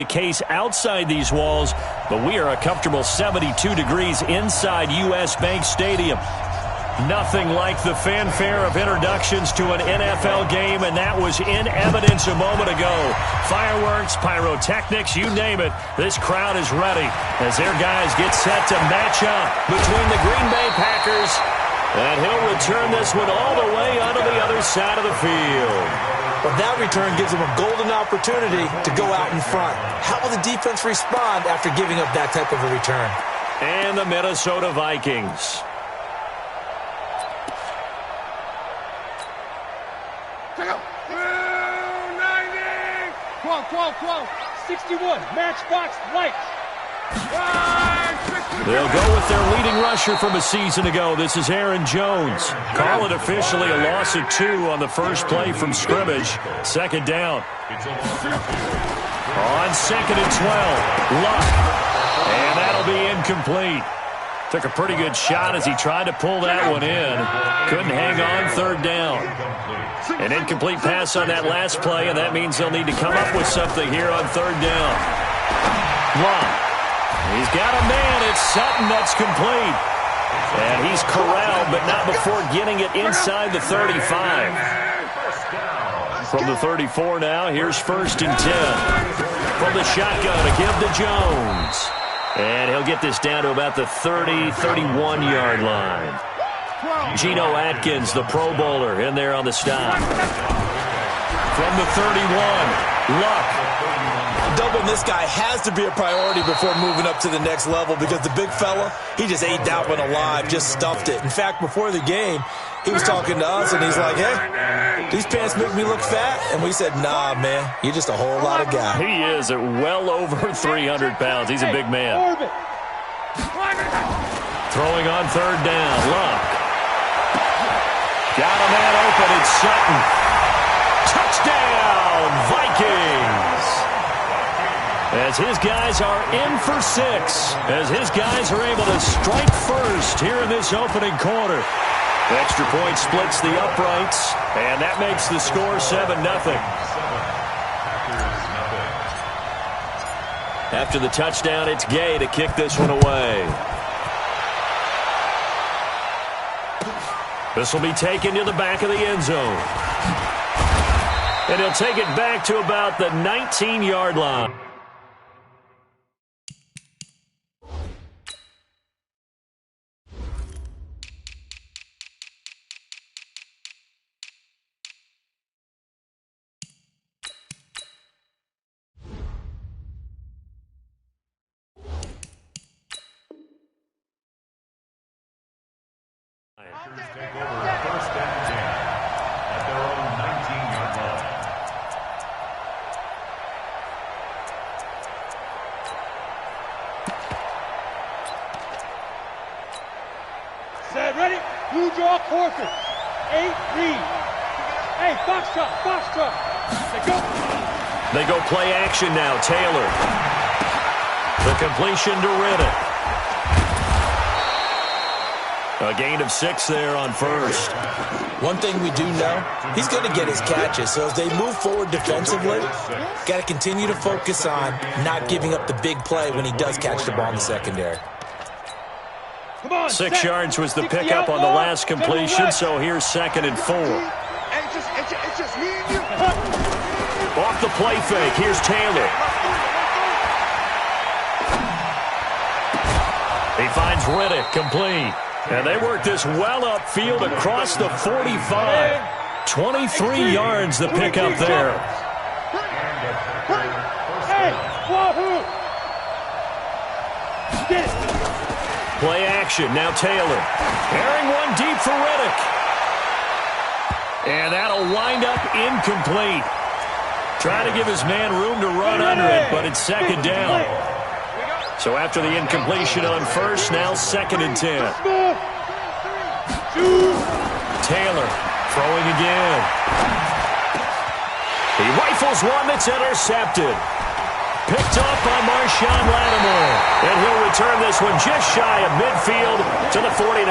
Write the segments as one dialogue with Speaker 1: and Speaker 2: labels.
Speaker 1: The case outside these walls, but we are a comfortable 72 degrees inside U.S. Bank Stadium. Nothing like the fanfare of introductions to an NFL game, and that was in evidence a moment ago. Fireworks, pyrotechnics, you name it. This crowd is ready as their guys get set to match up between the Green Bay Packers, and he'll return this one all the way onto the other side of the field.
Speaker 2: But that return gives them a golden opportunity to go out in front. How will the defense respond after giving up that type of a return?
Speaker 1: And the Minnesota Vikings.
Speaker 3: Quo, 61, matchbox lights.
Speaker 1: They'll go with their leading rusher from a season ago. This is Aaron Jones. Call it officially a loss of 2 on the first play from scrimmage. Second down. On second and 12, Luck. And that'll be incomplete. Took a pretty good shot as he tried to pull that one in. Couldn't hang on, third down. An incomplete pass on that last play, and that means they'll need to come up with something here on third down. Luck. He's got a man. It's Sutton. That's complete. And he's corralled, but not before getting it inside the 35. From the 34 now, here's first and 10. From the shotgun, a give to Jones. And he'll get this down to about the 30, 31-yard line. Geno Atkins, the Pro Bowler, in there on the stop. From the 31, Luck.
Speaker 2: Doubling this guy has to be a priority before moving up to the next level because the big fella, he just ate that one alive, just stuffed it. In fact, before the game, he was talking to us, and he's like, hey, these pants make me look fat. And we said, nah, man, you're just a whole lot of guy.
Speaker 1: He is at well over 300 pounds. He's a big man. Throwing on third down, Luck. Got a man open, it's Sutton. Touchdown, Vikings! As his guys are in for 6. As his guys are able to strike first here in this opening quarter. The extra point splits the uprights, and that makes the score 7-0. After the touchdown, it's Gay to kick this one away. This will be taken to the back of the end zone. And he'll take it back to about the 19-yard line.
Speaker 4: Take over first and 10 at their own 19-yard line.
Speaker 3: Set, ready? Blue draw, quarter. 8, read. Hey, foxtrot.
Speaker 1: They go play action now. Taylor. The completion to Riddick. A gain of 6 there on first.
Speaker 2: One thing we do know, he's going to get his catches. So as they move forward defensively, got to continue to focus on not giving up the big play when he does catch the ball in the secondary.
Speaker 1: 6 yards was the pickup on the last completion, so here's second and 4.
Speaker 5: It's just me and you.
Speaker 1: Off the play fake, here's Taylor. He finds Riddick, complete. And they work this well upfield across the 45. 23 yards the pickup there. Play action, now Taylor. Airing one deep for Riddick. And that'll wind up incomplete. Trying to give his man room to run under it, but it's second down. So after the incompletion on first, now second and 10. Taylor throwing again. He rifles one that's intercepted. Picked off by Marshawn Lattimore. And he'll return this one just shy of midfield to the 49.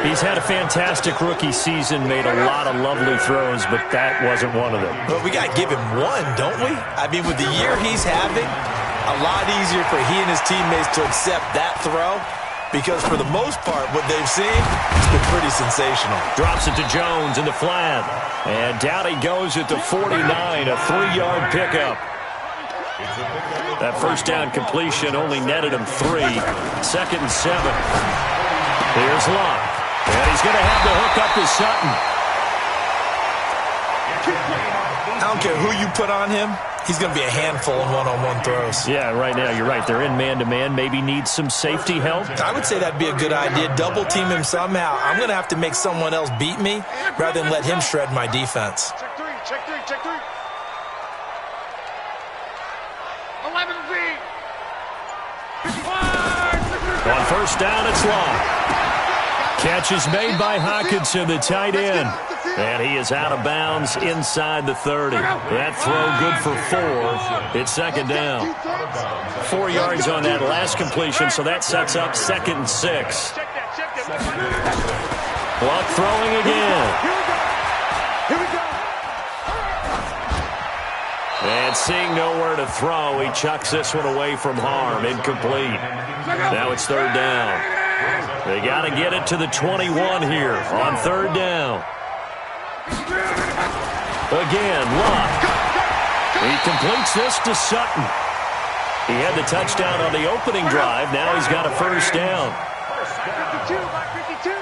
Speaker 1: He's had a fantastic rookie season, made a lot of lovely throws, but that wasn't one of them.
Speaker 2: Well, we got to give him one, don't we? I mean, with the year he's having, a lot easier for he and his teammates to accept that throw because for the most part, what they've seen has been pretty sensational.
Speaker 1: Drops it to Jones in the flat. And down he goes at the 49, a 3-yard pickup. That first down completion only netted him 3. 2nd and 7. Here's Locke. And he's going to have the hook up to Sutton.
Speaker 2: I don't care who you put on him. He's going to be a handful in one-on-one throws.
Speaker 1: Yeah, right now, you're right. They're in man-to-man. Maybe needs some safety help.
Speaker 2: I would say that'd be a good idea. Double team him somehow. I'm going to have to make someone else beat me rather than let him shred my defense.
Speaker 5: Check three, check three, check three. 11V.
Speaker 1: On first down, it's Locke. Catch is made by Hockenson, the tight end. And he is out of bounds inside the 30. That throw good for 4. It's 2nd down. 4 yards on that last completion, so that sets up 2nd and 6. Locke throwing again. And seeing nowhere to throw, he chucks this one away from harm. Incomplete. Now it's 3rd down. They got to get it to the 21 here on 3rd down. Again, Locke. He completes this to Sutton. He had the touchdown on the opening drive. Now he's got a first down.
Speaker 5: 52, 52.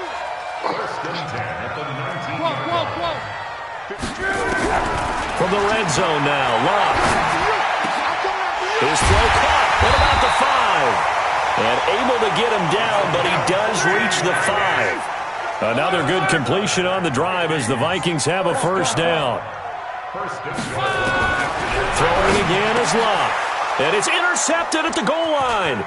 Speaker 1: From the red zone now, Locke. His throw caught. What about the 5? And able to get him down, but he does reach the 5. Another good completion on the drive as the Vikings have a first down. Throwing again is Locke. And it's intercepted at the goal line.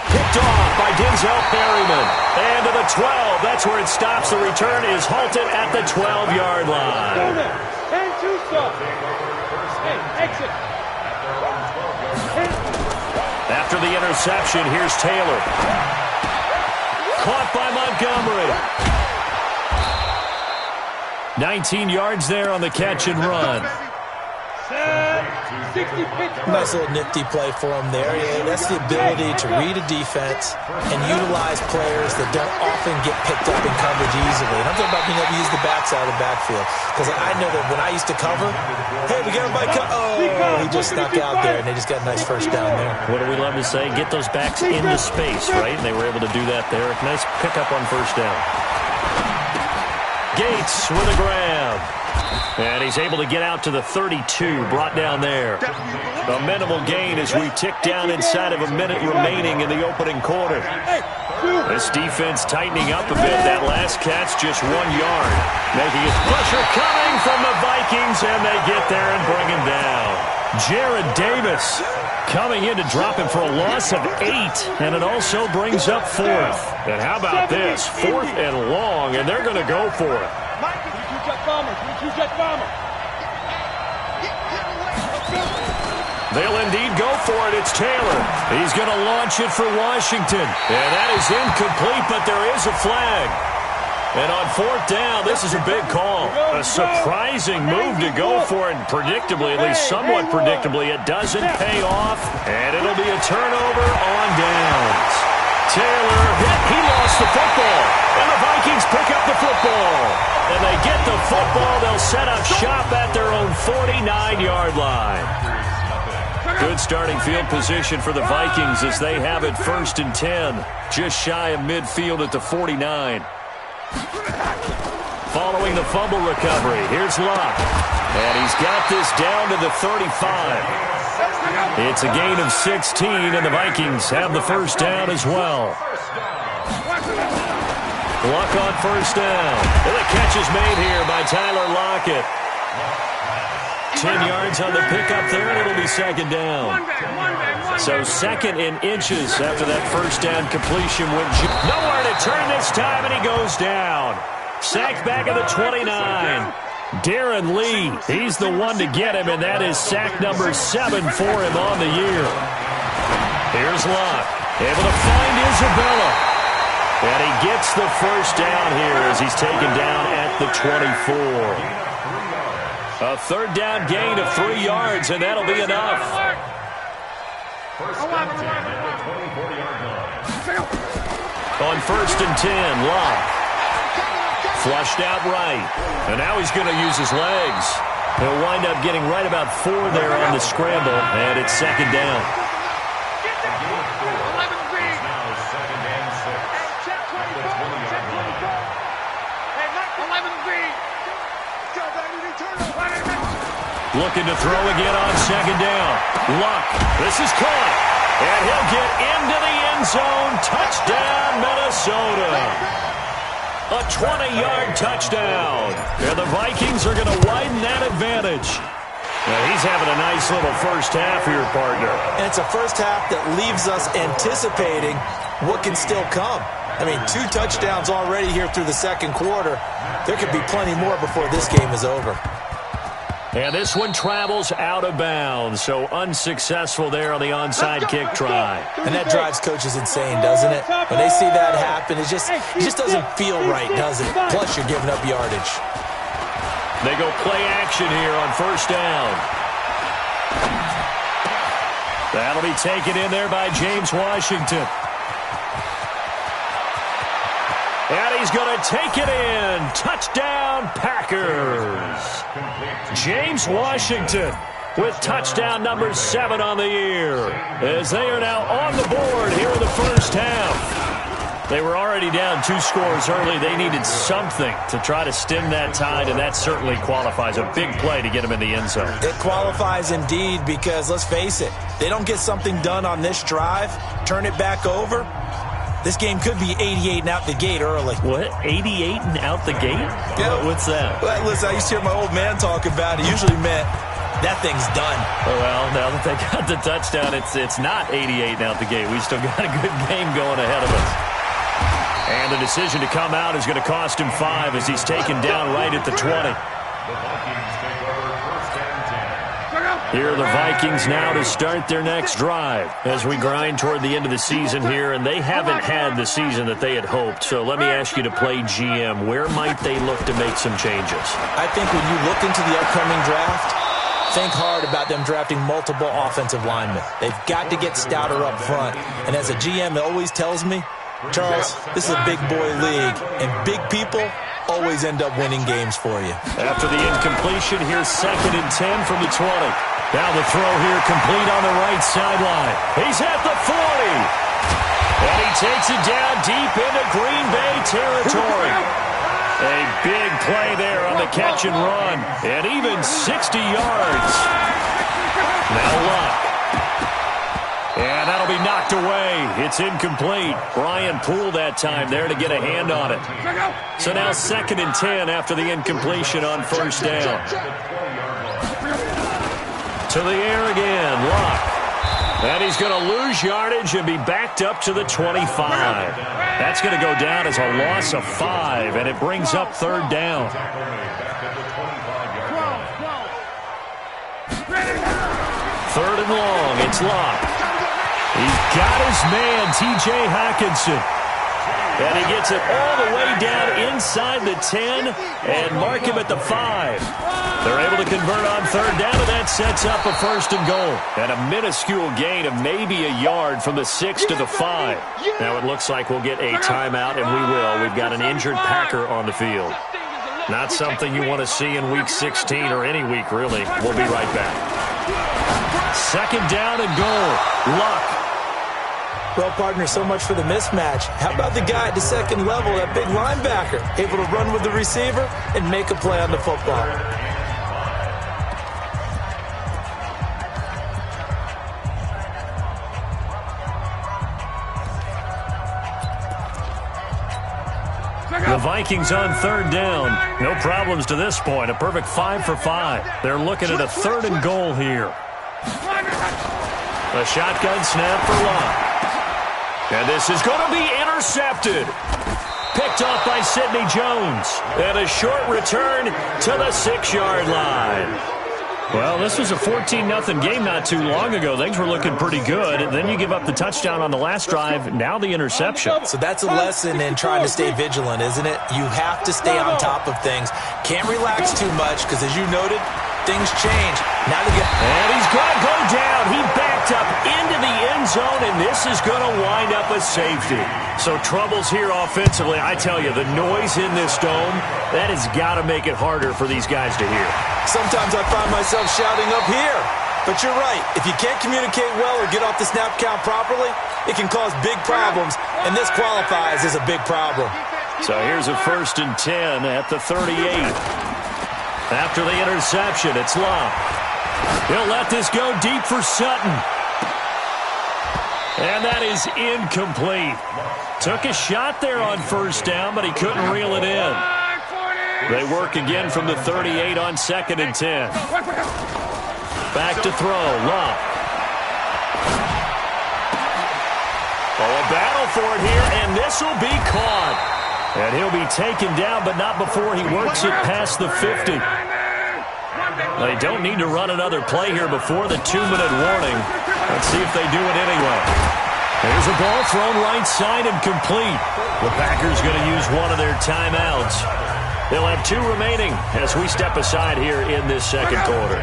Speaker 1: Picked off by Denzel Perryman. And to the 12. That's where it stops. The return is halted at the 12-yard line.
Speaker 3: And 2 stop. Hey, exit.
Speaker 1: After the interception, here's Taylor. Caught by Montgomery. 19 yards there on the catch and run.
Speaker 3: 60 pitch.
Speaker 2: Nice little nifty play for him there. Yeah, that's the ability to read a defense and utilize players that don't often get picked up in coverage easily. And I'm talking about being able to use the backside of the backfield. Because I know that when I used to cover, hey, we got him by he just snuck out there, and they just got a nice first down there.
Speaker 1: What do we love to say? Get those backs into space, right? And they were able to do that there. Nice pickup on first down. Gates with a grab. And he's able to get out to the 32, brought down there. A minimal gain as we tick down inside of a minute remaining in the opening quarter. This defense tightening up a bit. That last catch just 1 yard. Making it pressure coming from the Vikings, and they get there and bring him down. Jared Davis coming in to drop him for a loss of 8, and it also brings up 4th. And how about this? 4th and long, and they're going to go for it. They'll indeed go for it. It's Taylor. He's going to launch it for Washington. And that is incomplete, but there is a flag. And on 4th down, this is a big call. A surprising move to go for it. Predictably, at least somewhat predictably, it doesn't pay off. And it'll be a turnover on downs. Taylor hit. He lost the football. And the Vikings pick up the football. And they get the football. They'll set up shop at their own 49-yard line. Good starting field position for the Vikings as they have it 1st and 10. Just shy of midfield at the 49. Following the fumble recovery, here's Locke. And he's got this down to the 35. It's a gain of 16, and the Vikings have the first down as well. Locke on first down. And the catch is made here by Tyler Lockett. 10 yards on the pickup there, and it'll be 2nd down. So 2nd in inches after that first down completion. Nowhere to turn this time, and he goes down. Sacked back at the 29. Darren Lee, he's the one to get him, and that is sack number 7 for him on the year. Here's Locke, able to find Isabella. And he gets the first down here as he's taken down at the 24. A third down gain of 3 yards, and that'll be enough.
Speaker 4: First and 10 at the 24-yard line.
Speaker 1: On first and 10, Locke. Flushed out right. And now he's going to use his legs. He'll wind up getting right about 4 there on the scramble, and it's second down. Looking to throw again on second down. Luck. This is caught. And he'll get into the end zone. Touchdown, Minnesota. A 20-yard touchdown. And the Vikings are going to widen that advantage. Now, he's having a nice little first half here, partner.
Speaker 2: And it's a first half that leaves us anticipating what can still come. I mean, 2 touchdowns already here through the second quarter. There could be plenty more before this game is over.
Speaker 1: And this one travels out of bounds, so unsuccessful there on the onside kick try.
Speaker 2: And that drives coaches insane, doesn't it? When they see that happen, it just doesn't feel right, does it? Plus, you're giving up yardage.
Speaker 1: They go play action here on first down. That'll be taken in there by James Washington. And he's going to take it in. Touchdown, Packers. James Washington with touchdown number 7 on the year, as they are now on the board here in the first half. They were already down 2 scores early. They needed something to try to stem that tide, and that certainly qualifies. A big play to get them in the end zone.
Speaker 2: It qualifies indeed because, let's face it, they don't get something done on this drive, turn it back over, this game could be 88 and out the gate early.
Speaker 1: What? 88 and out the gate?
Speaker 2: Yeah.
Speaker 1: What's that?
Speaker 2: Well, listen, I used to hear my old man talk about it. Usually meant that thing's done.
Speaker 1: Well, now that they got the touchdown, it's not 88 and out the gate. We still got a good game going ahead of us. And the decision to come out is going to cost him 5 as he's taken down right at the 20.
Speaker 4: The Vikings take over first and 10.
Speaker 1: Here are the Vikings now to start their next drive as we grind toward the end of the season here, and they haven't had the season that they had hoped. So let me ask you to play GM. Where might they look to make some changes?
Speaker 2: I think when you look into the upcoming draft, think hard about them drafting multiple offensive linemen. They've got to get stouter up front. And as a GM, it always tells me, Charles, this is a big boy league, and big people always end up winning games for you.
Speaker 1: After the incompletion, here's second and 10 from the 20. Now the throw here complete on the right sideline. He's at the 40. And he takes it down deep into Green Bay territory. A big play there on the catch and run. And even 60 yards. Now Luck. And that'll be knocked away. It's incomplete. Brian Poole that time there to get a hand on it. So now second and 10 after the incompletion on first down. To the air again, Luck. And he's going to lose yardage and be backed up to the 25. That's going to go down as a loss of 5, and it brings up third down. Third and long, it's Luck. He's got his man, T.J. Hockenson. And he gets it all the way down inside the 10 and mark him at the 5. They're able to convert on third down, and that sets up a first and goal. And a minuscule gain of maybe a yard from the 6 to the 5. Now it looks like we'll get a timeout, and we will. We've got an injured Packer on the field. Not something you want to see in Week 16 or any week, really. We'll be right back. Second down and goal. Luck.
Speaker 2: Well, partner, so much for the mismatch. How about the guy at the second level, that big linebacker, able to run with the receiver and make a play on the football?
Speaker 1: The Vikings on third down. No problems to this point. A perfect 5 for 5. They're looking at a third and goal here. A shotgun snap for Luck. And this is going to be intercepted. Picked off by Sidney Jones. And a short return to the 6-yard line. Well, this was a 14-0 game not too long ago. Things were looking pretty good. And then you give up the touchdown on the last drive, now the interception.
Speaker 2: So that's a lesson in trying to stay vigilant, isn't it? You have to stay on top of things. Can't relax too much because, as you noted, things change. Now to get...
Speaker 1: And he's going to go down. He backed up into the end zone, and this is going to wind up a safety. So troubles here offensively. I tell you, the noise in this dome, that has got to make it harder for these guys to hear.
Speaker 2: Sometimes I find myself shouting up here. But you're right. If you can't communicate well or get off the snap count properly, it can cause big problems, and this qualifies as a big problem.
Speaker 1: So here's a 1st and 10 at the 38. After the interception, it's Love. He'll let this go deep for Sutton. And that is incomplete. Took a shot there on 1st down, but he couldn't reel it in. They work again from the 38 on 2nd and 10. Back to throw, Love. Oh, a battle for it here, and this will be caught. And he'll be taken down, but not before he works it past the 50. They don't need to run another play here before the 2-minute warning. Let's see if they do it anyway. There's a ball thrown right side and complete. The Packers going to use one of their timeouts. They'll have 2 remaining as we step aside here in this second quarter.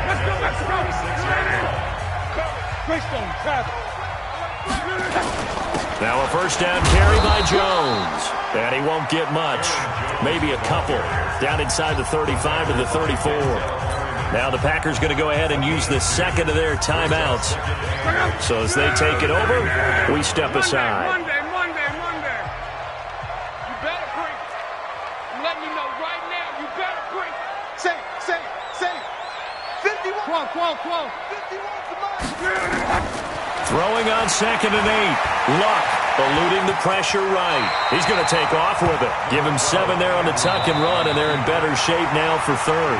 Speaker 1: Now a 1st down carry by Jones. And he won't get much. Maybe a couple. Down inside the 35 to the 34. Now the Packers going to go ahead and use the 2nd of their timeouts. So as they take it over, we step aside.
Speaker 5: Monday. You better bring. I'm letting you know right now, you better bring. Say. 51. Come on. 51 to mine.
Speaker 1: Throwing on 2nd and 8. Luck eluding the pressure right. He's going to take off with it. Give him 7 there on the tuck and run, and they're in better shape now for 3rd.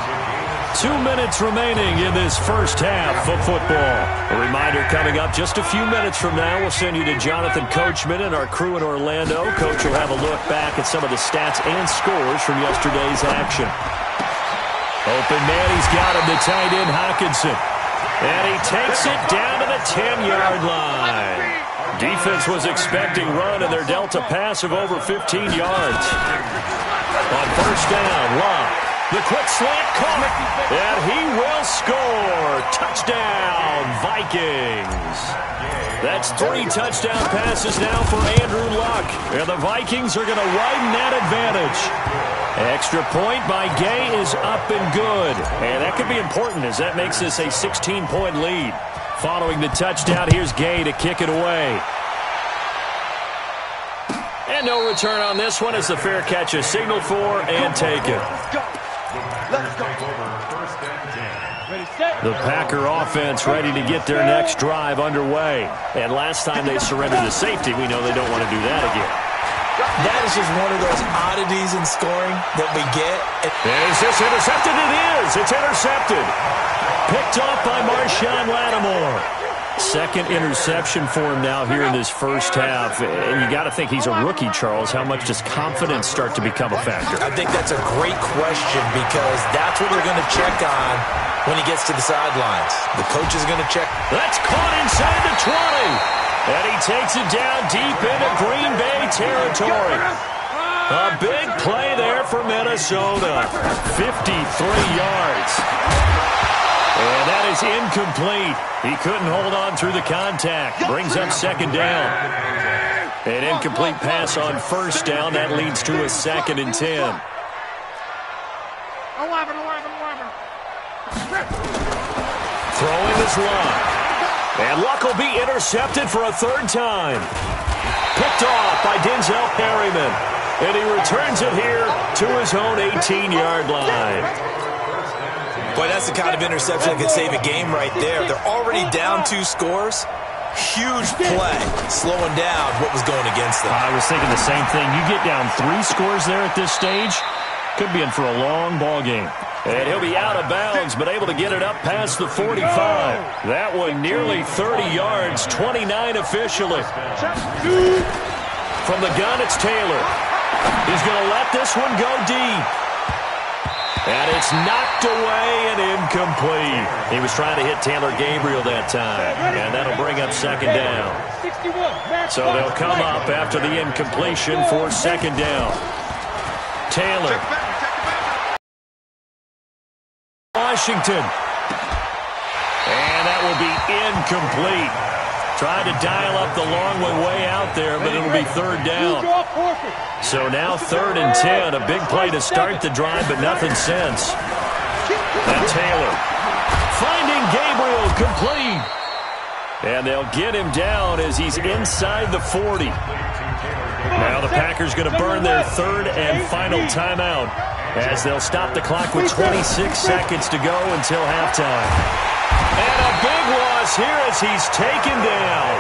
Speaker 1: 2 minutes remaining in this first half of football. A reminder coming up just a few minutes from now. We'll send you to Jonathan Coachman and our crew in Orlando. Coach will have a look back at some of the stats and scores from yesterday's action. Open man, he's got him, the tight end Hockenson. And he takes it down to the 10-yard line. Defense was expecting run, and they're dealt a pass of over 15 yards. On 1st down, Love. The quick slant caught, and he will score. Touchdown, Vikings. That's 3 touchdown passes now for Andrew Luck. And the Vikings are going to widen that advantage. Extra point by Gay is up and good. And that could be important as that makes this a 16-point lead. Following the touchdown, here's Gay to kick it away. And no return on this one as the fair catch is signaled for and taken. The Packer offense ready to get their next drive underway. And last time they surrendered to safety, we know they don't want to do that again.
Speaker 2: That is just one of those oddities in scoring that we get.
Speaker 1: Is this intercepted? It is. It's intercepted. Picked off by Marshawn Lattimore. 2nd interception for him now here in this first half. And you got to think he's a rookie, Charles. How much does confidence start to become a factor?
Speaker 2: I think that's a great question because that's what they're going to check on when he gets to the sidelines. The coach is going to check.
Speaker 1: That's caught inside the 20. And he takes it down deep into Green Bay territory. A big play there for Minnesota. 53 yards. And that is incomplete. He couldn't hold on through the contact. Brings up 2nd down. An incomplete pass on 1st down. That leads to a 2nd and 10.
Speaker 5: 11.
Speaker 1: Throwing is Luck. And Luck will be intercepted for a 3rd time. Picked off by Denzel Perryman. And he returns it here to his own 18-yard line.
Speaker 2: Boy, that's the kind of interception that could save a game right there. They're already down 2 scores. Huge play, slowing down what was going against them.
Speaker 1: I was thinking the same thing. You get down 3 scores there at this stage, could be in for a long ball game. And he'll be out of bounds, but able to get it up past the 45. That one nearly 30 yards, 29 officially. From the gun, it's Taylor. He's going to let this one go deep. And it's knocked away and incomplete. He was trying to hit Taylor Gabriel that time. And that'll bring up second down. So they'll come up after the incompletion for second down. Taylor. Washington. And that will be incomplete. Tried to dial up the long way out there, but it'll be third down. So now 3rd and 10. A big play to start the drive, but nothing since. And Taylor finding Gabriel complete. And they'll get him down as he's inside the 40. Now the Packers going to burn their 3rd and final timeout as they'll stop the clock with 26 seconds to go until halftime. And a big loss here as he's taken down.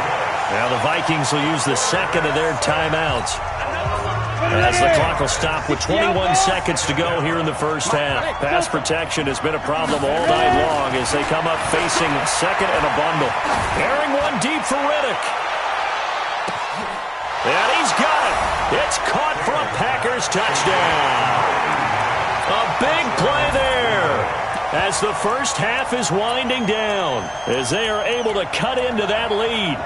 Speaker 1: Now the Vikings will use the second of their timeouts as the clock will stop with 21 seconds to go here in the first half. Pass protection has been a problem all night long as they come up facing second and a bundle. Airing one deep for Riddick. And he's got it. It's caught for a Packers touchdown. A big play there as the first half is winding down as they are able to cut into that lead.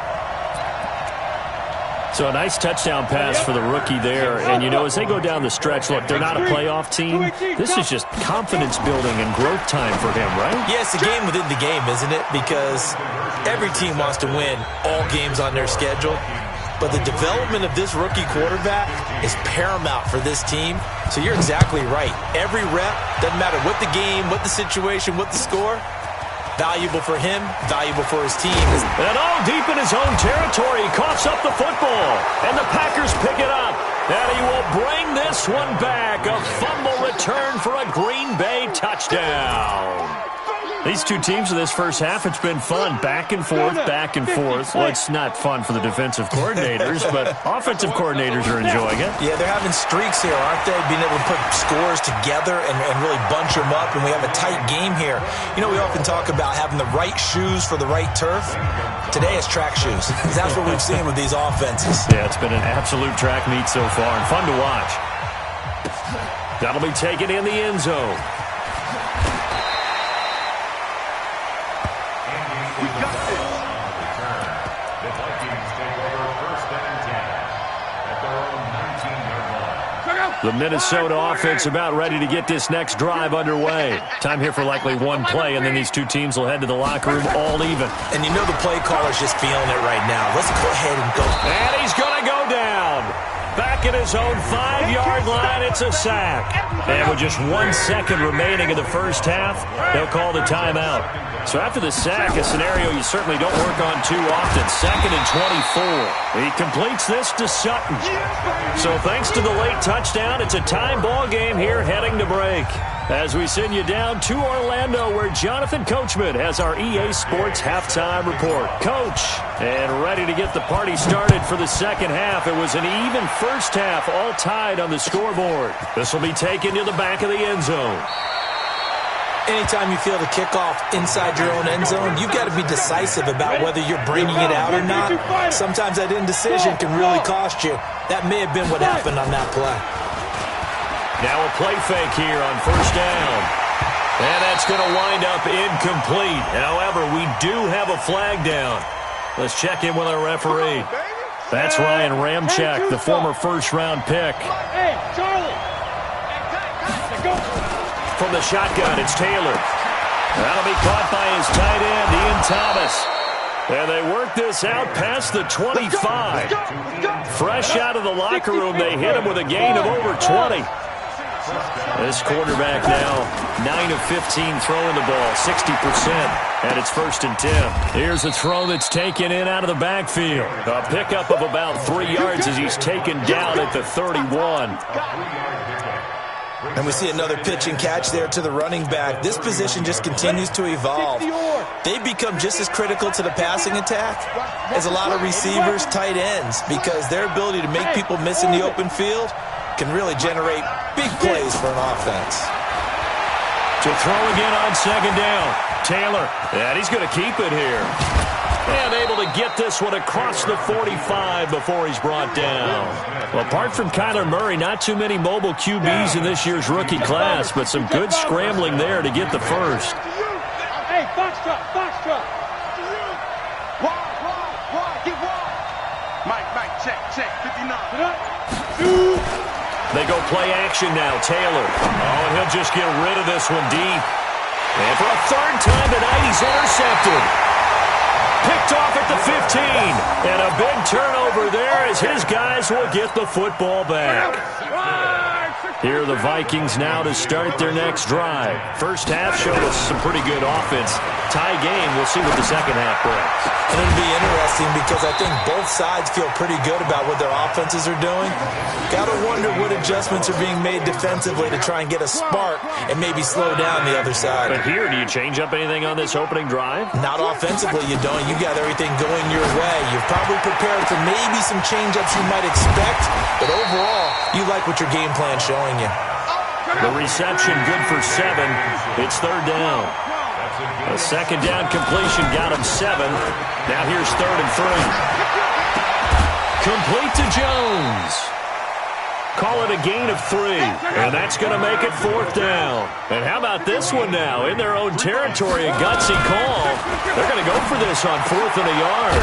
Speaker 1: So a nice touchdown pass for the rookie there. And, you know, as they go down the stretch, look, they're not a playoff team. This is just confidence building and growth time for him, right?
Speaker 2: Yeah, it's a game within the game, isn't it? Because every team wants to win all games on their schedule. But the development of this rookie quarterback is paramount for this team. So you're exactly right. Every rep, doesn't matter what the game, what the situation, what the score, valuable for him, valuable for his team.
Speaker 1: And all deep in his own territory, he coughs up the football. And the Packers pick it up. And he will bring this one back. A fumble return for a Green Bay touchdown. These two teams in this first half, it's been fun. Back and forth, back and forth. Well, it's not fun for the defensive coordinators, but offensive coordinators are enjoying it.
Speaker 2: Yeah, they're having streaks here, aren't they? Being able to put scores together and really bunch them up, and we have a tight game here. You know, we often talk about having the right shoes for the right turf. Today it's track shoes. That's what we've seen with these offenses.
Speaker 1: Yeah, it's been an absolute track meet so far, and fun to watch. That'll be taken in the end zone. The Minnesota offense about ready to get this next drive underway. Time here for likely one play, and then these two teams will head to the locker room all even.
Speaker 2: And you know the play caller's just feeling it right now. Let's go ahead and go.
Speaker 1: And he's going to go down. Back at his own 5-yard line, it's a sack. And with just 1 second remaining in the first half, they'll call the timeout. So after the sack, a scenario you certainly don't work on too often. 2nd and 24. He completes this to Sutton. So thanks to the late touchdown, it's a time ball game here heading to break. As we send you down to Orlando, where Jonathan Coachman has our EA Sports halftime report. Coach, and ready to get the party started for the second half. It was an even first half, all tied on the scoreboard. This will be taken to the back of the end zone.
Speaker 2: Anytime you feel the kickoff inside your own end zone, you've got to be decisive about whether you're bringing it out or not. Sometimes that indecision can really cost you. That may have been what happened on that play.
Speaker 1: Now a play fake here on first down. And that's going to wind up incomplete. However, we do have a flag down. Let's check in with our referee. That's Ryan Ramczyk, the former first-round pick.
Speaker 3: Hey, Charlie.
Speaker 1: From the shotgun, it's Taylor. That'll be caught by his tight end, Ian Thomas. And they work this out past the 25. Fresh out of the locker room, they hit him with a gain of over 20. This quarterback now 9 of 15 throwing the ball, 60%, and it's 1st and 10. Here's a throw that's taken in out of the backfield. A pickup of about 3 yards as he's taken down at the 31.
Speaker 2: And we see another pitch and catch there to the running back. This position just continues to evolve. They become just as critical to the passing attack as a lot of receivers, tight ends, because their ability to make people miss in the open field can really generate big plays for an offense.
Speaker 1: To throw again on second down. Taylor, and he's going to keep it here. And able to get this one across the 45 before he's brought down. Well, apart from Kyler Murray, not too many mobile QBs in this year's rookie class, but some good scrambling there to get the first.
Speaker 3: Hey, foxtrot, foxtrot.
Speaker 5: Get wide. Mike, check, 59.
Speaker 1: They go play action now. Taylor. Oh, and he'll just get rid of this one deep. And for a third time tonight, he's intercepted. Picked off at the 15. And a big turnover there as his guys will get the football back. Here are the Vikings now to start their next drive. First half showed us some pretty good offense. Tie game, we'll see what the second half brings.
Speaker 2: And it'll be interesting because I think both sides feel pretty good about what their offenses are doing. Got to wonder what adjustments are being made defensively to try and get a spark and maybe slow down the other side.
Speaker 1: But here, do you change up anything on this opening drive?
Speaker 2: Not offensively, you don't. You got everything going your way. You're probably prepared for maybe some change-ups you might expect, but overall, you like what your game plan's showing you.
Speaker 1: The reception good for 7. It's third down. A second down completion got him 7. Now here's 3rd and 3. Complete to Jones. Call it a gain of 3. And that's going to make it 4th down. And how about this one now? In their own territory, a gutsy call. They're going to go for this on 4th and a yard.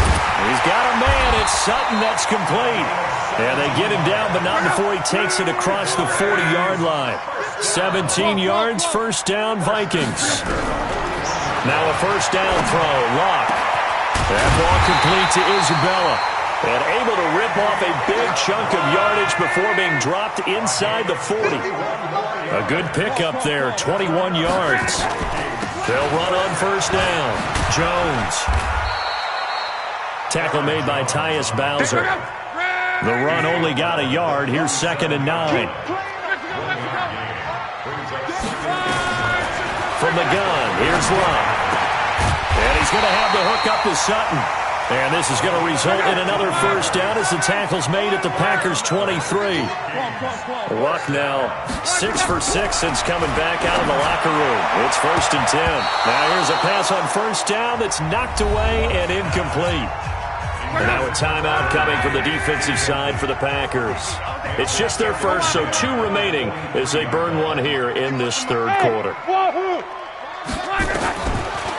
Speaker 1: He's got a man. It's Sutton that's complete. And they get him down, but not before he takes it across the 40-yard line. 17 yards, first down, Vikings. Now a first down throw, Locke. That ball complete to Isabella. And able to rip off a big chunk of yardage before being dropped inside the 40. A good pickup there, 21 yards. They'll run on first down. Jones. Tackle made by Tyus Bowser. The run only got a yard. Here's 2nd and 9. From the gun, here's Locke. And he's going to have the hook up to Sutton. And this is going to result in another first down as the tackle's made at the Packers' 23. Luck now 6 for 6 since coming back out of the locker room. It's 1st and 10. Now here's a pass on first down that's knocked away and incomplete. And now a timeout coming from the defensive side for the Packers. It's just their first, so 2 remaining as they burn one here in this third quarter.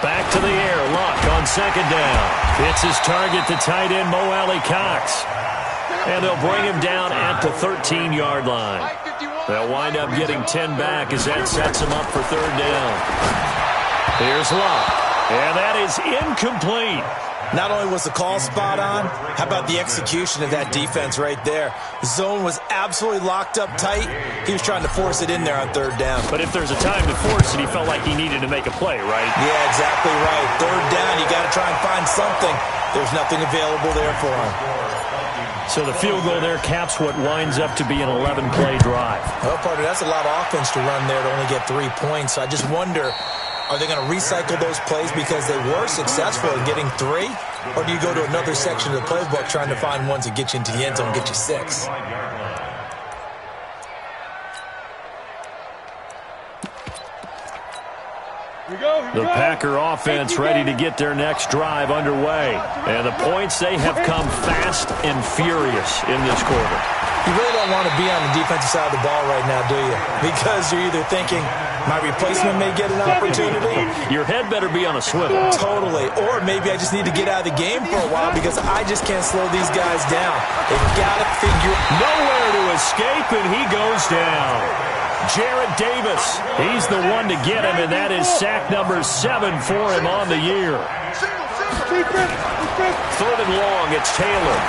Speaker 1: Back to the air, Luck on second down. Hits his target to tight end Mo Alley Cox. And they'll bring him down at the 13-yard line. They'll wind up getting 10 back as that sets him up for third down. Here's Luck. And that is incomplete.
Speaker 2: Not only was the call spot on, how about the execution of that defense right there? The zone was absolutely locked up tight. He was trying to force it in there on third down.
Speaker 1: But if there's a time to force it, he felt like he needed to make a play, right?
Speaker 2: Yeah, exactly right. Third down, you got to try and find something. There's nothing available there for him.
Speaker 1: So the field goal there caps what winds up to be an 11-play drive.
Speaker 2: Well, partner, that's a lot of offense to run there to only get 3 points. So I just wonder, are they going to recycle those plays because they were successful in getting 3? Or do you go to another section of the playbook trying to find ones that get you into the end zone and get you 6?
Speaker 1: The Packer offense ready to get their next drive underway. And the points, they have come fast and furious in this quarter.
Speaker 2: You really don't want to be on the defensive side of the ball right now, do you? Because you're either thinking, my replacement may get an opportunity.
Speaker 1: Your head better be on a swivel.
Speaker 2: Totally. Or maybe I just need to get out of the game for a while because I just can't slow these guys down. They've got to figure
Speaker 1: nowhere to escape, and he goes down. Jarrett Davis, he's the one to get him, and that is sack number 7 for him on the year. 3rd and long, it's Taylor.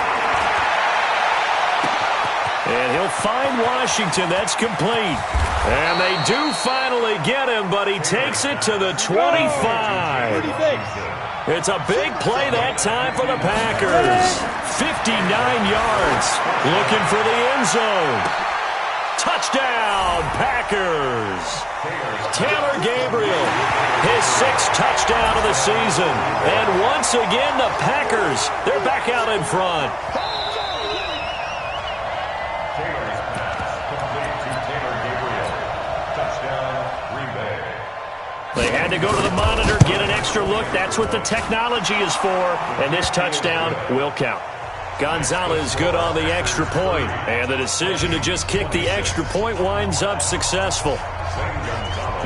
Speaker 1: And he'll find Washington. That's complete. And they do finally get him, but he takes it to the 25. It's a big play that time for the Packers. 59 yards. Looking for the end zone. Touchdown, Packers. Taylor Gabriel, his 6th touchdown of the season. And once again, the Packers, they're back out in front. They Had to go to the monitor, get an extra look. That's what the technology is for. And this touchdown will count. Gonzalez good on the extra point. And the decision to just kick the extra point winds up successful.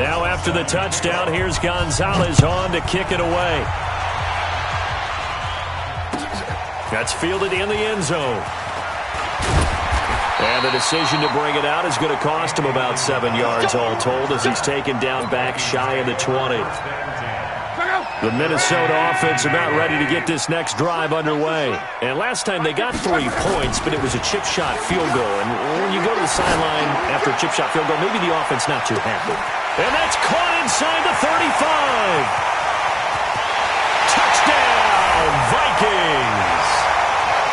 Speaker 1: Now after the touchdown, here's Gonzalez on to kick it away. That's fielded in the end zone. And the decision to bring it out is going to cost him about 7 yards all told as he's taken down back shy of the 20. The Minnesota offense about ready to get this next drive underway. And last time they got 3 points, but it was a chip shot field goal. And when you go to the sideline after a chip shot field goal, maybe the offense not too happy. And that's caught inside the 35. Touchdown, Vikings.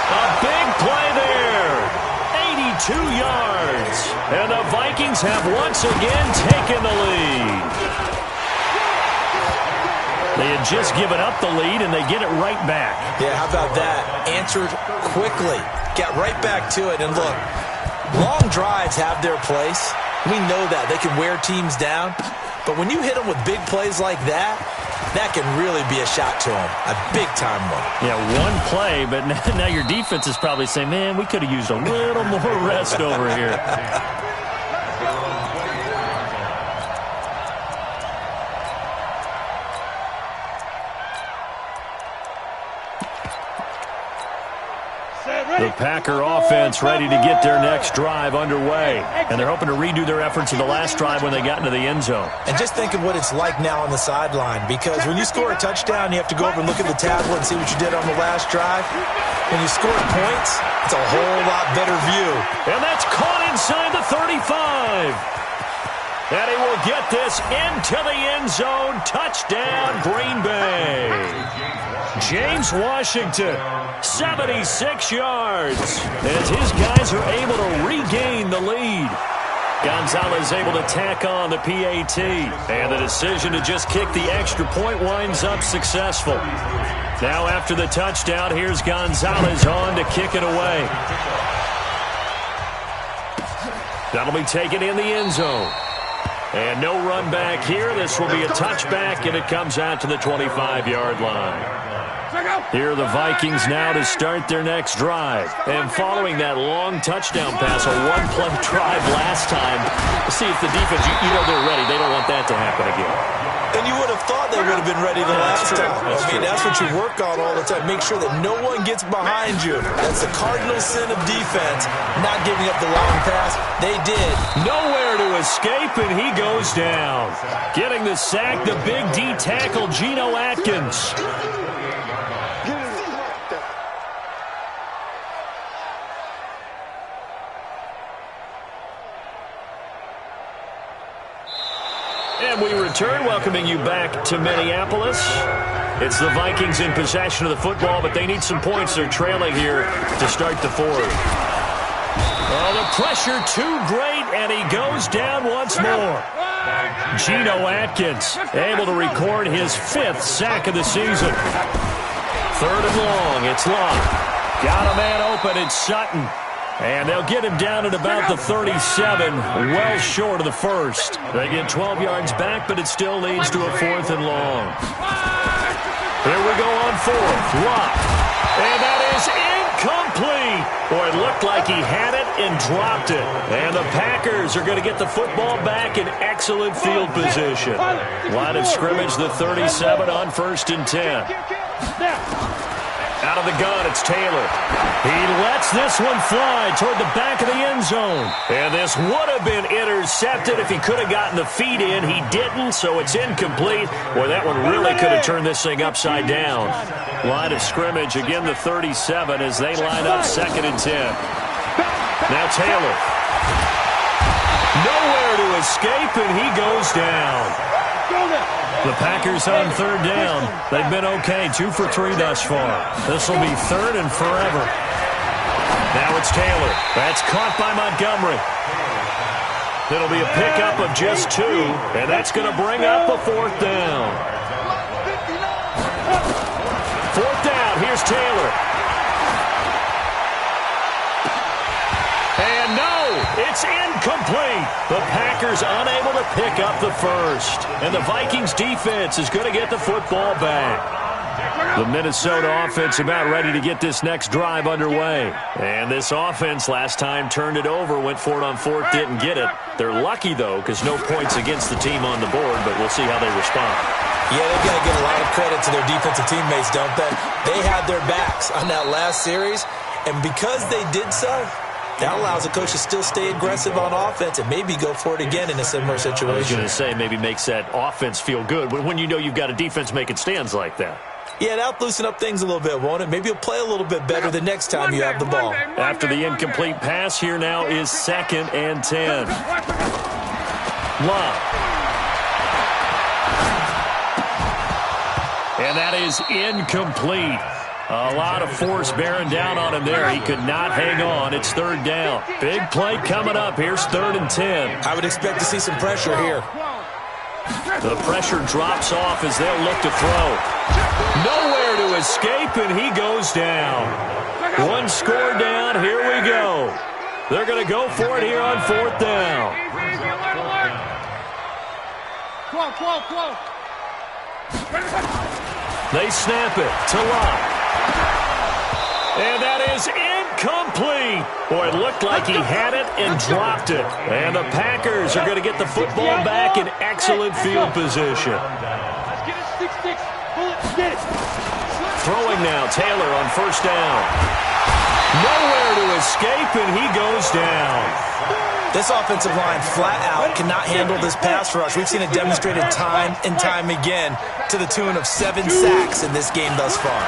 Speaker 1: A big play there. 82 yards. And the Vikings have once again taken the lead. They had just given up the lead, and they get it right back.
Speaker 2: Yeah, how about that? Answered quickly. Got right back to it. And look, long drives have their place. We know that. They can wear teams down. But when you hit them with big plays like that, that can really be a shot to them. A big-time one.
Speaker 1: Yeah, one play, but now your defense is probably saying, man, we could have used a little more rest over here. The Packer offense ready to get their next drive underway. And they're hoping to redo their efforts in the last drive when they got into the end zone.
Speaker 2: And just think of what it's like now on the sideline, because when you score a touchdown, you have to go over and look at the tablet and see what you did on the last drive. When you score points, it's a whole lot better view.
Speaker 1: And that's caught inside the 35. And he will get this into the end zone. Touchdown, Green Bay. James Washington, 76 yards, as his guys are able to regain the lead. Gonzalez able to tack on the PAT, and the decision to just kick the extra point winds up successful. Now after the touchdown, here's Gonzalez on to kick it away. That'll be taken in the end zone. And no run back here. This will be a touchback, and it comes out to the 25-yard line. Here are the Vikings now to start their next drive. And following that long touchdown pass, a one-play drive last time, see if the defense, you know they're ready. They don't want that to happen again.
Speaker 2: And you would have thought they would have been ready the last time. That's what you work on all the time. Make sure that no one gets behind you. That's the cardinal sin of defense, not giving up the long pass. They did.
Speaker 1: Nowhere to escape, and he goes down. Getting the sack, the big D tackle, Geno Atkins. And we return, welcoming you back to Minneapolis. It's the Vikings in possession of the football, but they need some points. They're trailing here to start the fourth. Oh, the pressure too great, and he goes down once more. Geno Atkins able to record his 5th sack of the season. 3rd and long, it's locked. Got a man open, it's Sutton. And they'll get him down at about the 37, well short of the first. They get 12 yards back, but it still leads to a 4th and long. Here we go on 4th. Lock. And that is incomplete. Boy, it looked like he had it and dropped it. And the Packers are going to get the football back in excellent field position. Line of scrimmage, the 37 on 1st and 10. Out of the gun, it's Taylor. He lets this one fly toward the back of the end zone. And this would have been intercepted if he could have gotten the feet in. He didn't, so it's incomplete. Boy, that one really could have turned this thing upside down. Line of scrimmage, again the 37 as they line up 2nd and 10. Now Taylor. Nowhere to escape, and he goes down. The Packers on 3rd down. They've been okay, 2 for 3 thus far. This will be 3rd and forever. Now it's Taylor. That's caught by Montgomery. It'll be a pickup of just 2, and that's going to bring up a 4th down. 4th down, here's Taylor. And no, it's It's incomplete. The Packers unable to pick up the first. And the Vikings defense is going to get the football back. The Minnesota offense about ready to get this next drive underway. And this offense last time turned it over, went for it on fourth, didn't get it. They're lucky, though, because no points against the team on the board, but we'll see how they respond.
Speaker 2: Yeah, they've got to give a lot of credit to their defensive teammates, don't they? They had their backs on that last series, and because they did so, that allows the coach to still stay aggressive on offense and maybe go for it again in a similar situation.
Speaker 1: I was going to say maybe makes that offense feel good when you know you've got a defense making stands like that.
Speaker 2: Yeah, that'll loosen up things a little bit, won't it? Maybe you'll play a little bit better the next time you have the ball.
Speaker 1: After the incomplete pass, here now is 2nd and 10. Love. And that is incomplete. A lot of force bearing down on him there. He could not hang on. It's 3rd down. Big play coming up. Here's 3rd and 10.
Speaker 2: I would expect to see some pressure here.
Speaker 1: The pressure drops off as they'll look to throw. Nowhere to escape, and he goes down. One score down. Here we go. They're going to go for it here on 4th down. They snap it to Locke. And that is incomplete. Boy, it looked like he had it and dropped it. And the Packers are going to get the football back in excellent field position. Throwing now, Taylor on 1st down. Nowhere to escape, and he goes down.
Speaker 2: This offensive line flat out cannot handle this pass rush. We've seen it demonstrated time and time again to the tune of 7 sacks in this game thus far.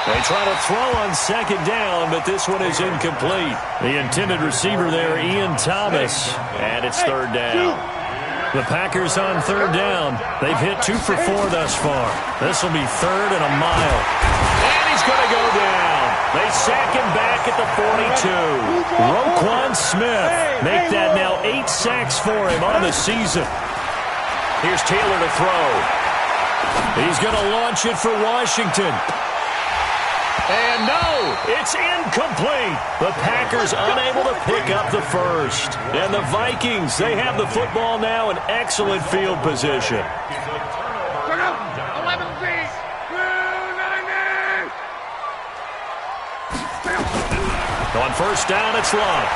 Speaker 1: They try to throw on 2nd down, but this one is incomplete. The intended receiver there, Ian Thomas, and it's 3rd down. The Packers on 3rd down. They've hit 2 for 4 thus far. This will be 3rd and a mile. And he's going to go down. They sack him back at the 42. Roquan Smith make that now 8 sacks for him on the season. Here's Taylor to throw. He's going to launch it for Washington. And no, it's incomplete. The Packers unable to pick up the first. And the Vikings, they have the football now in excellent field position. On 1st down, it's Love.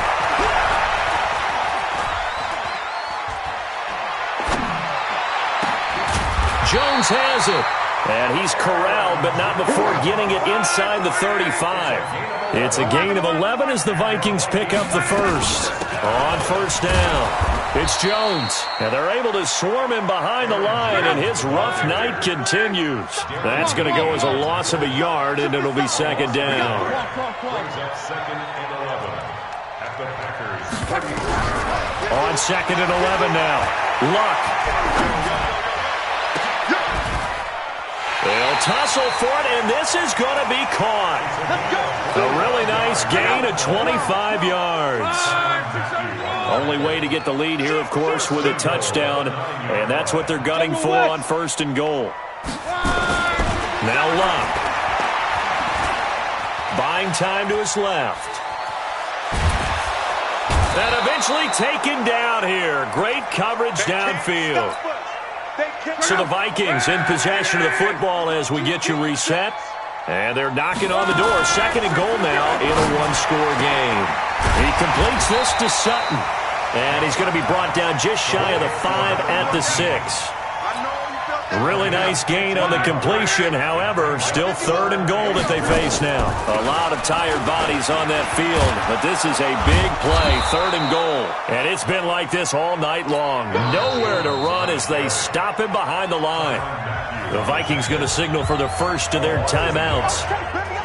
Speaker 1: Jones has it. And he's corralled, but not before getting it inside the 35. It's a gain of 11 as the Vikings pick up the first. On 1st down, it's Jones. And they're able to swarm him behind the line, and his rough night continues. That's going to go as a loss of a yard, and it'll be 2nd down.
Speaker 4: Brings up 2nd and 11 at the Packers.
Speaker 1: On 2nd and 11 now, Luck. They'll tussle for it, and this is going to be caught. A really nice gain of 25 yards. Only way to get the lead here, of course, with a touchdown, and that's what they're gunning for on 1st and goal. Now Luck. Buying time to his left. And eventually taken down here. Great coverage downfield. So the Vikings in possession of the football as we get you reset. And they're knocking on the door. 2nd and goal now in a 1-score game. He completes this to Sutton. And he's going to be brought down just shy of the 5 at the 6. Really nice gain on the completion. However, still 3rd and goal that they face now. A lot of tired bodies on that field, but this is a big play, 3rd and goal. And it's been like this all night long. Nowhere to run as they stop him behind the line. The Vikings going to signal for the first of their timeouts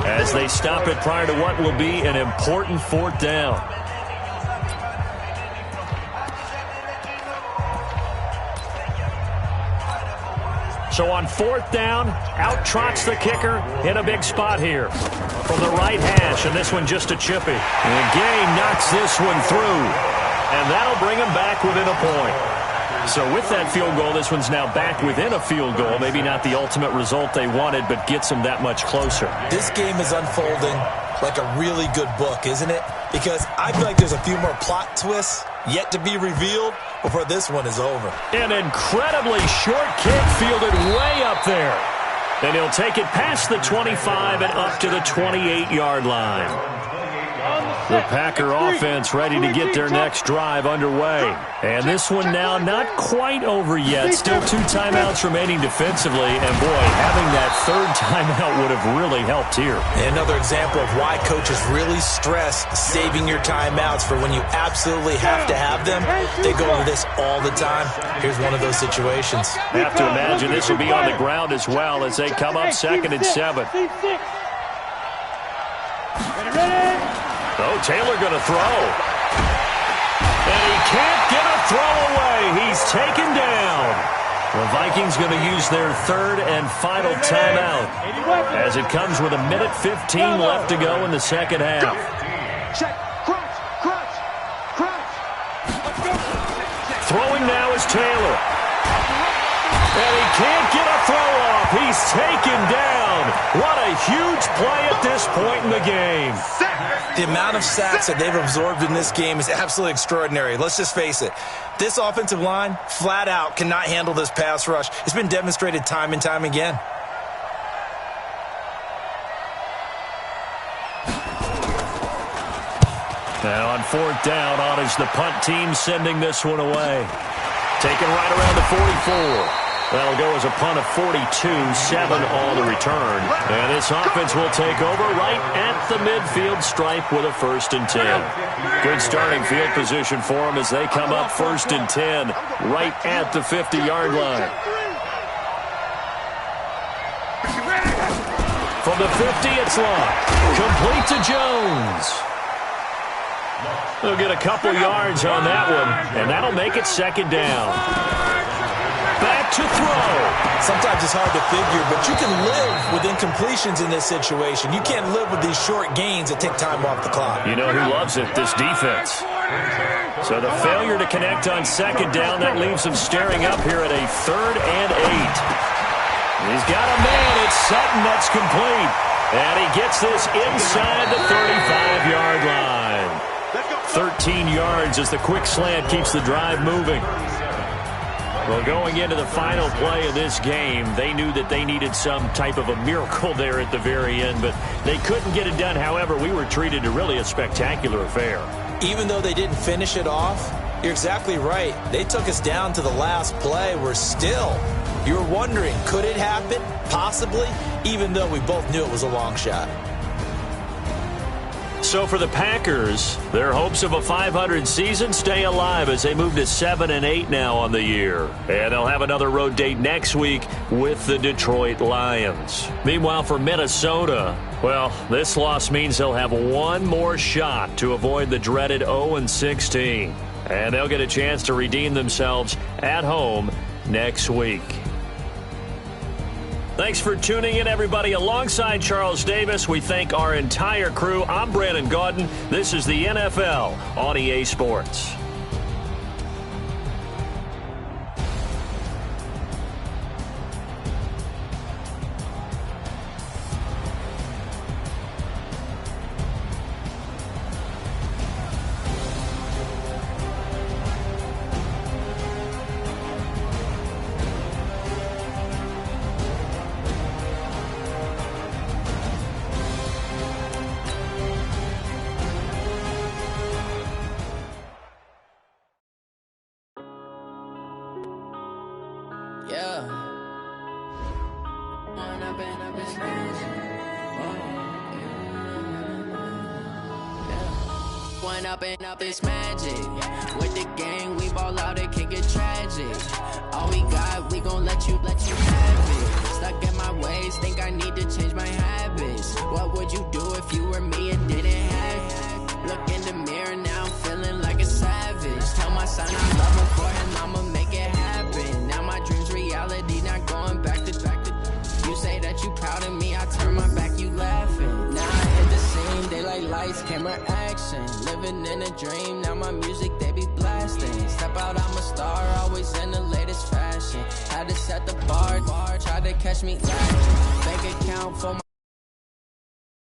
Speaker 1: as they stop it prior to what will be an important 4th down. So on 4th down, out trots the kicker in a big spot here from the right hash, and this one just a chippy. And Gay knocks this one through, and that'll bring him back within a point. So with that field goal, this one's now back within a field goal. Maybe not the ultimate result they wanted, but gets them that much closer.
Speaker 2: This game is unfolding like a really good book, isn't it? Because I feel like there's a few more plot twists yet to be revealed before this one is over.
Speaker 1: An incredibly short kick fielded way up there. And he'll take it past the 25 and up to the 28-yard line. The Packer offense ready to get their next drive underway. And this one now not quite over yet. Still 2 timeouts remaining defensively. And, boy, having that third timeout would have really helped here.
Speaker 2: Another example of why coaches really stress saving your timeouts for when you absolutely have to have them. They go over this all the time. Here's one of those situations.
Speaker 1: Have to imagine this will be on the ground as well as they come up 2nd and 7. Oh, Taylor going to throw. And he can't get a throw away. He's taken down. The Vikings going to use their 3rd and final timeout as it comes with 1:15 left to go in the second half.
Speaker 3: Check. Crunch.
Speaker 1: Throwing now is Taylor. And he can't get a throw off. He's taken down. What a huge play at this point in the game.
Speaker 2: The amount of sacks that they've absorbed in this game is absolutely extraordinary. Let's just face it. This offensive line, flat out, cannot handle this pass rush. It's been demonstrated time and time again.
Speaker 1: Now on 4th down, on is the punt team sending this one away. Taken right around the 44. That'll go as a punt of 42, 7 on the return. And this offense will take over right at the midfield stripe with a 1st and 10. Good starting field position for them as they come up 1st and 10 right at the 50-yard line. From the 50, it's locked. Complete to Jones. They'll get a couple yards on that one, and that'll make it 2nd down. Back to throw.
Speaker 2: Sometimes it's hard to figure, but you can live with incompletions in this situation. You can't live with these short gains that take time off the clock.
Speaker 1: You know who loves it? This defense. So the failure to connect on 2nd down, that leaves him staring up here at a 3rd and 8. He's got a man. It's Sutton. That's complete. And he gets this inside the 35-yard line. 13 yards as the quick slant keeps the drive moving. Well, going into the final play of this game, they knew that they needed some type of a miracle there at the very end, but they couldn't get it done. However, we were treated to really a spectacular affair.
Speaker 2: Even though they didn't finish it off, you're exactly right. They took us down to the last play. We're still, you were wondering, could it happen? Possibly, even though we both knew it was a long shot.
Speaker 1: So for the Packers, their hopes of a 500 season stay alive as they move to 7 and 8 now on the year. And they'll have another road date next week with the Detroit Lions. Meanwhile, for Minnesota, well, this loss means they'll have one more shot to avoid the dreaded 0-16. And they'll get a chance to redeem themselves at home next week. Thanks for tuning in, everybody. Alongside Charles Davis, we thank our entire crew. I'm Brandon Gaudin. This is the NFL on EA Sports.
Speaker 6: Up this magic with the gang, we ball out, it can get tragic. All we got, we gon' let you have it. Stuck in my ways, think I need to change my habits. What would you do if you were me and didn't have it? Look in the mirror, now I'm feeling like a savage. Tell my son I love him for him, I'ma make it happen. Now my dream's reality, not going back to. You say that you proud of me, I turn my back, you laughing. Now I hit the scene, daylight lights, camera action. Living in a dream, now my music they be blasting. Step out, I'm a star, always in the to catch me. Bank account for my